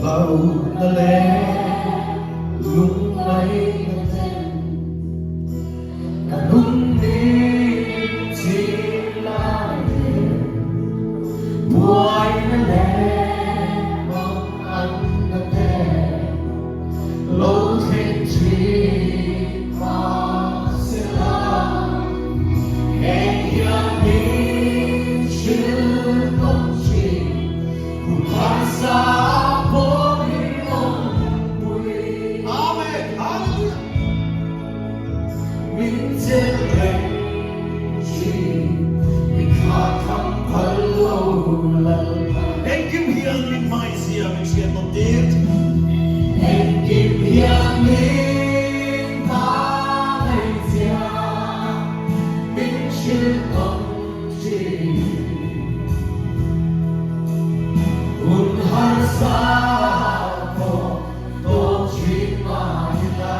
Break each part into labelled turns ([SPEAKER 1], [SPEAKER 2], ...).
[SPEAKER 1] bao la lẽ lung lay cả lúc đi chỉ là mùa anh lẽ mong anh là thế lâu thêm chỉ mà sẽ là hẹn nhau đi chưa không chỉ cùng tan xa.
[SPEAKER 2] En kim hier min maisia min sieltä tiet.
[SPEAKER 1] En kim hier min maisia min sieltä tiet. Un har saako tosi mahita.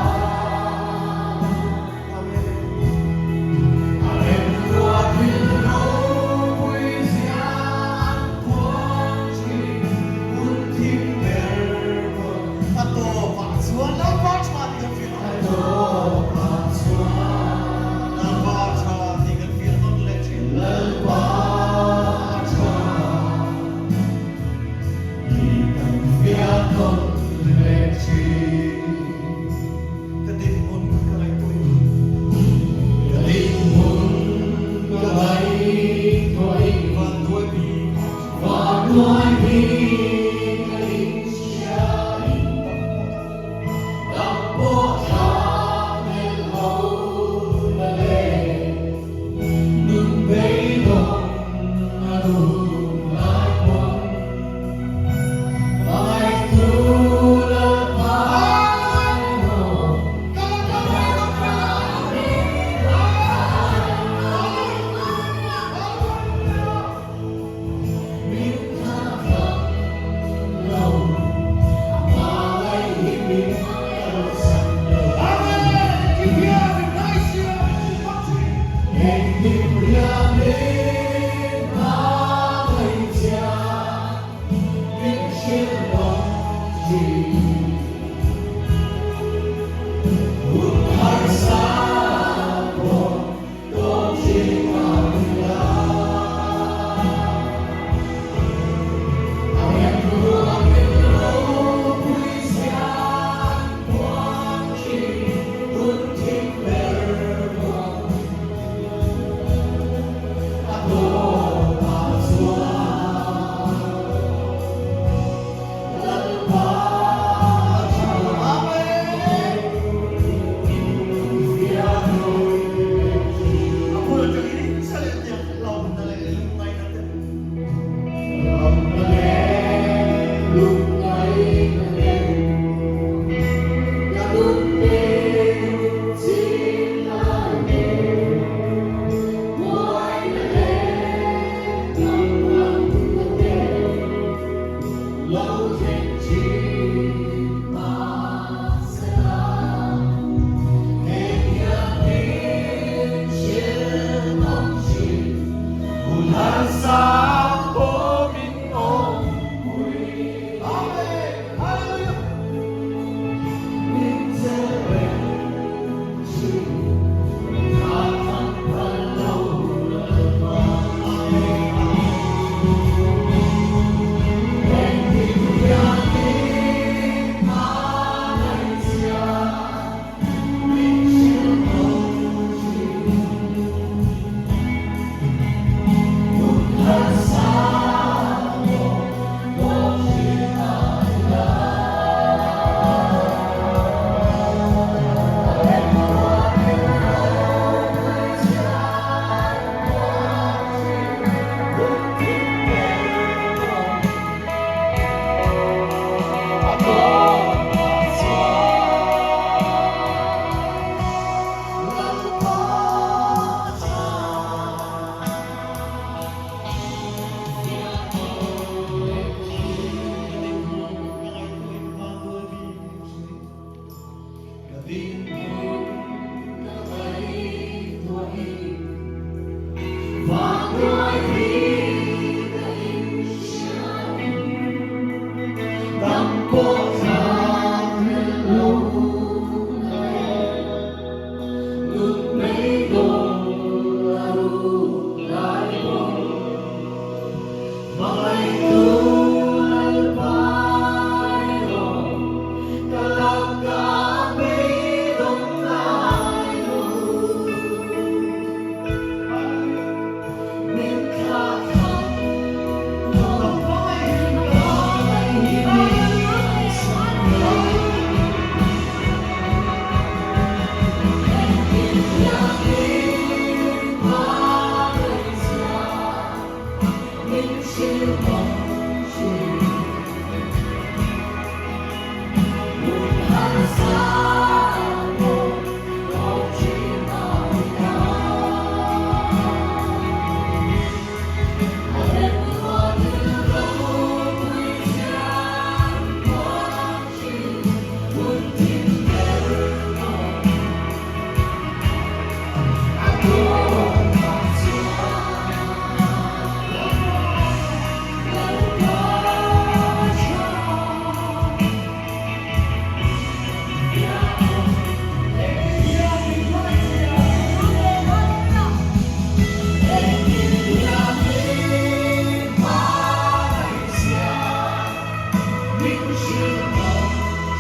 [SPEAKER 1] 明是梦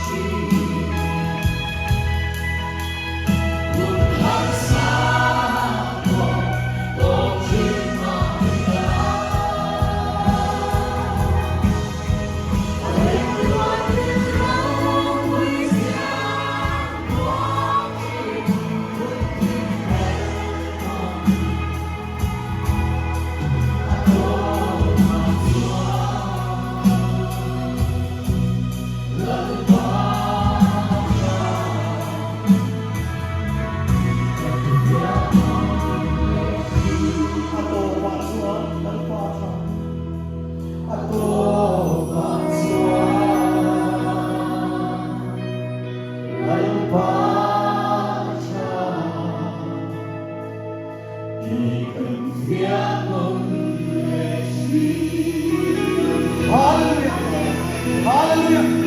[SPEAKER 1] 境，问寒沙漠多情马呀，人乱人浪归乡，我只问天黑梦，多难做。
[SPEAKER 2] 哈利路亚，哈利路亚。